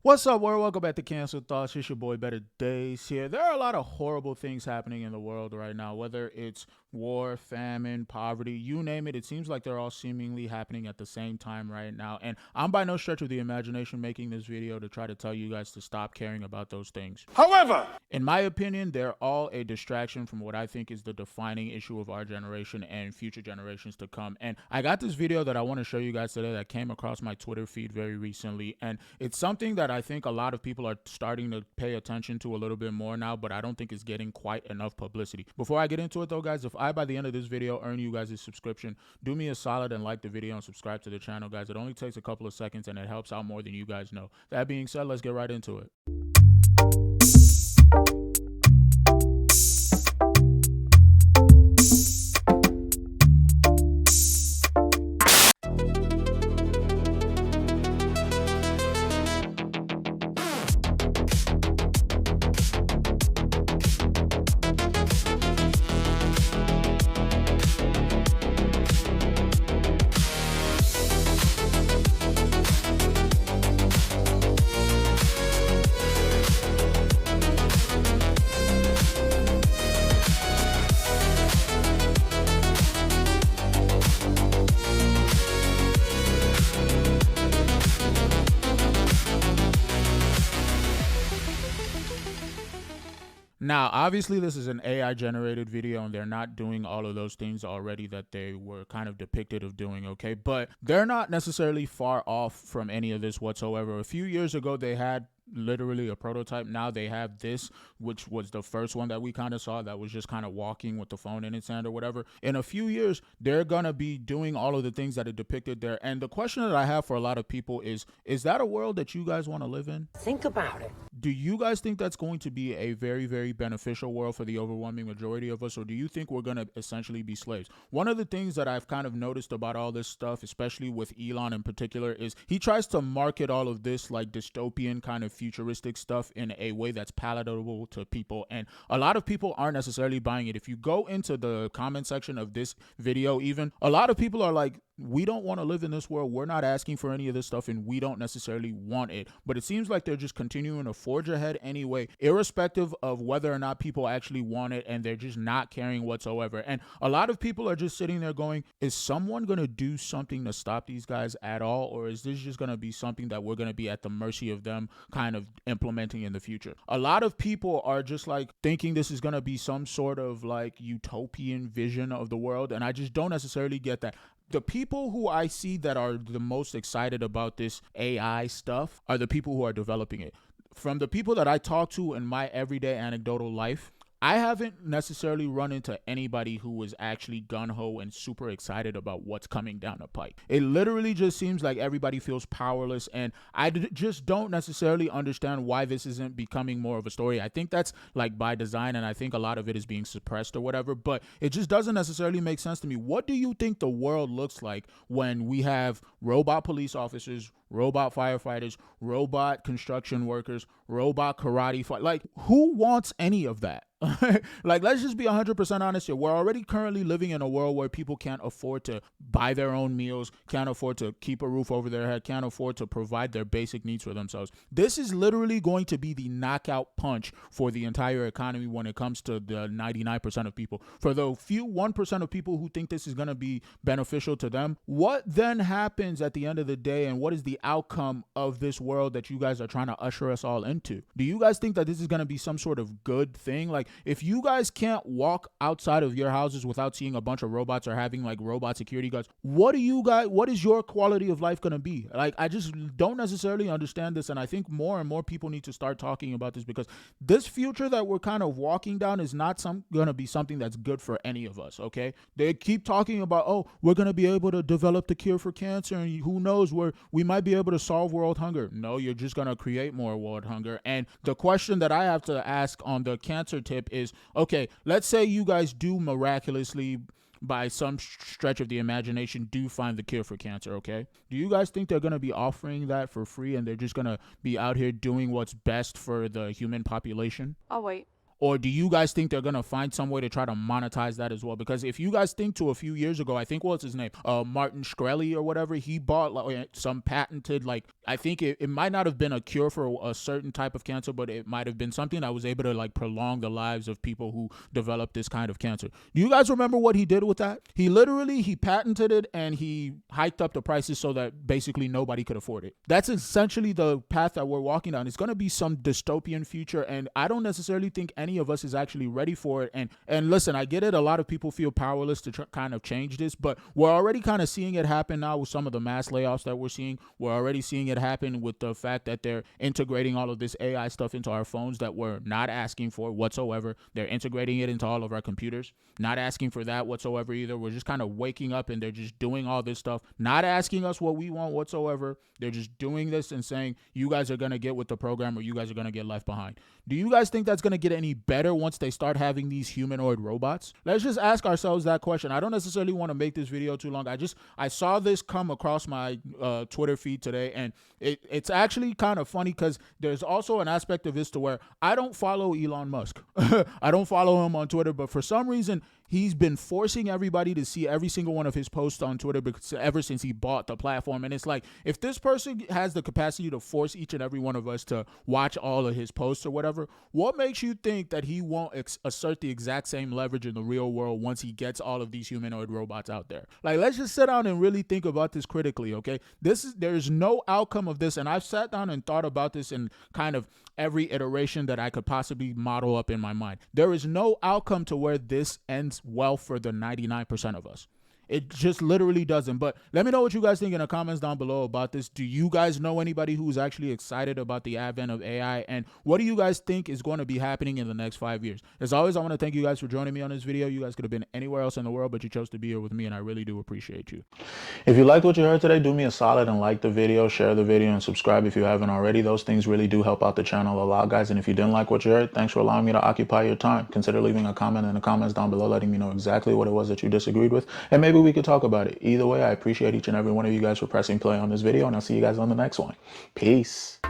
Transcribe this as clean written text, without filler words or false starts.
What's up, world? Welcome back to Cancel Thoughts. It's your boy Better Days here. There are a lot of horrible things happening in the world right now, whether it's war, famine, poverty, you name it. It seems like they're all seemingly happening at the same time right now. And I'm by no stretch of the imagination making this video to try to tell you guys to stop caring about those things. However, in my opinion, they're all a distraction from what I think is the defining issue of our generation and future generations to come. And I got this video that I want to show you guys today that came across my Twitter feed very recently. And it's something that I think a lot of people are starting to pay attention to a little bit more now, but I don't think it's getting quite enough publicity. Before I get into it though, guys, if I, by the end of this video, earn you guys a subscription, do me a solid and like the video and subscribe to the channel, guys. It only takes a couple of seconds and it helps out more than you guys know. That being said, let's get right into it. Now, obviously, this is an AI-generated video, and they're not doing all of those things already that they were kind of depicted of doing, okay? But they're not necessarily far off from any of this whatsoever. A few years ago, they had literally a prototype. Now they have this, which was the first one that we kind of saw that was just kind of walking with the phone in its hand or whatever. In a few years, they're gonna be doing all of the things that are depicted there. And the question that I have for a lot of people is that a world that you guys want to live in? think about it. Do you guys think that's going to be a very, very beneficial world for the overwhelming majority of us, or do you think we're going to essentially be slaves? One of the things that I've kind of noticed about all this stuff, especially with Elon in particular, is he tries to market all of this like dystopian kind of futuristic stuff in a way that's palatable to people, and a lot of people aren't necessarily buying it. If you go into the comment section of this video, even a lot of people are like, we don't want to live in this world. We're not asking for any of this stuff, and we don't necessarily want it. But it seems like they're just continuing to forge ahead anyway, irrespective of whether or not people actually want it, and they're just not caring whatsoever. And a lot of people are just sitting there going, is someone going to do something to stop these guys at all, or is this just going to be something that we're going to be at the mercy of them kind of implementing in the future? A lot of people are just like thinking this is going to be some sort of like utopian vision of the world, and I just don't necessarily get that. The people who I see that are the most excited about this AI stuff are the people who are developing it. From the people that I talk to in my everyday anecdotal life, I haven't necessarily run into anybody who was actually gung-ho and super excited about what's coming down the pike. It literally just seems like everybody feels powerless, and I just don't necessarily understand why this isn't becoming more of a story. I think that's like by design, and I think a lot of it is being suppressed or whatever, but it just doesn't necessarily make sense to me. What do you think the world looks like when we have robot police officers, robot firefighters, robot construction workers, robot karate like, who wants any of that? Like, let's just be 100% honest here. We're already currently living in a world where people can't afford to buy their own meals, can't afford to keep a roof over their head, can't afford to provide their basic needs for themselves. This is literally going to be the knockout punch for the entire economy when it comes to the 99% of people. For the few 1% of people who think this is going to be beneficial to them, what then happens at the end of the day, and what is the outcome of this world that you guys are trying to usher us all into? Do you guys think that this is going to be some sort of good thing? Like, if you guys can't walk outside of your houses without seeing a bunch of robots or having like robot security guards, what is your quality of life going to be? Like, I just don't necessarily understand this, and I think more and more people need to start talking about this, because this future that we're kind of walking down is not going to be something that's good for any of us, okay? They keep talking about, oh, we're going to be able to develop the cure for cancer, and who knows, where we might be able to solve world hunger. No, you're just going to create more world hunger. And the question that I have to ask on the cancer tip is, okay, let's say you guys do miraculously, by some stretch of the imagination, do find the cure for cancer, okay? Do you guys think they're going to be offering that for free, and they're just going to be out here doing what's best for the human population? I'll wait. Or do you guys think they're gonna find some way to try to monetize that as well? Because if you guys think to a few years ago, I think what's his name, Martin Shkreli or whatever, he bought like some patented, like, I think it might not have been a cure for a certain type of cancer, but it might have been something that was able to like prolong the lives of people who developed this kind of cancer. Do you guys remember what he did with that? He patented it and he hiked up the prices so that basically nobody could afford it. That's essentially the path that we're walking down. It's going to be some dystopian future, and I don't necessarily think any of us is actually ready for it. And listen, I get it. A lot of people feel powerless to kind of change this, but we're already kind of seeing it happen now with some of the mass layoffs that we're seeing. We're already seeing it happen with the fact that they're integrating all of this AI stuff into our phones that we're not asking for whatsoever. They're integrating it into all of our computers, not asking for that whatsoever either. We're just kind of waking up and they're just doing all this stuff, not asking us what we want whatsoever. They're just doing this and saying, you guys are going to get with the program or you guys are going to get left behind. Do you guys think that's going to get any better once they start having these humanoid robots? Let's just ask ourselves that question. I don't necessarily want to make this video too long. I saw this come across my Twitter feed today, and it's actually kind of funny because there's also an aspect of this to where I don't follow Elon Musk. I don't follow him on Twitter, but for some reason, he's been forcing everybody to see every single one of his posts on Twitter because ever since he bought the platform. And it's like, if this person has the capacity to force each and every one of us to watch all of his posts or whatever, what makes you think that he won't assert the exact same leverage in the real world once he gets all of these humanoid robots out there? Like, let's just sit down and really think about this critically, okay? There's no outcome of this, and I've sat down and thought about this in kind of every iteration that I could possibly model up in my mind. There is no outcome to where this ends well for the 99% of us. It just literally doesn't. But let me know what you guys think in the comments down below about this. Do you guys know anybody who's actually excited about the advent of AI? And what do you guys think is going to be happening in the next 5 years? As always, I want to thank you guys for joining me on this video. You guys could have been anywhere else in the world, but you chose to be here with me, and I really do appreciate you. If you liked what you heard today, do me a solid and like the video, share the video, and subscribe if you haven't already. Those things really do help out the channel a lot, guys. And if you didn't like what you heard, thanks for allowing me to occupy your time. Consider leaving a comment in the comments down below, letting me know exactly what it was that you disagreed with, and maybe we could talk about it. Either way, I appreciate each and every one of you guys for pressing play on this video, and I'll see you guys on the next one. Peace.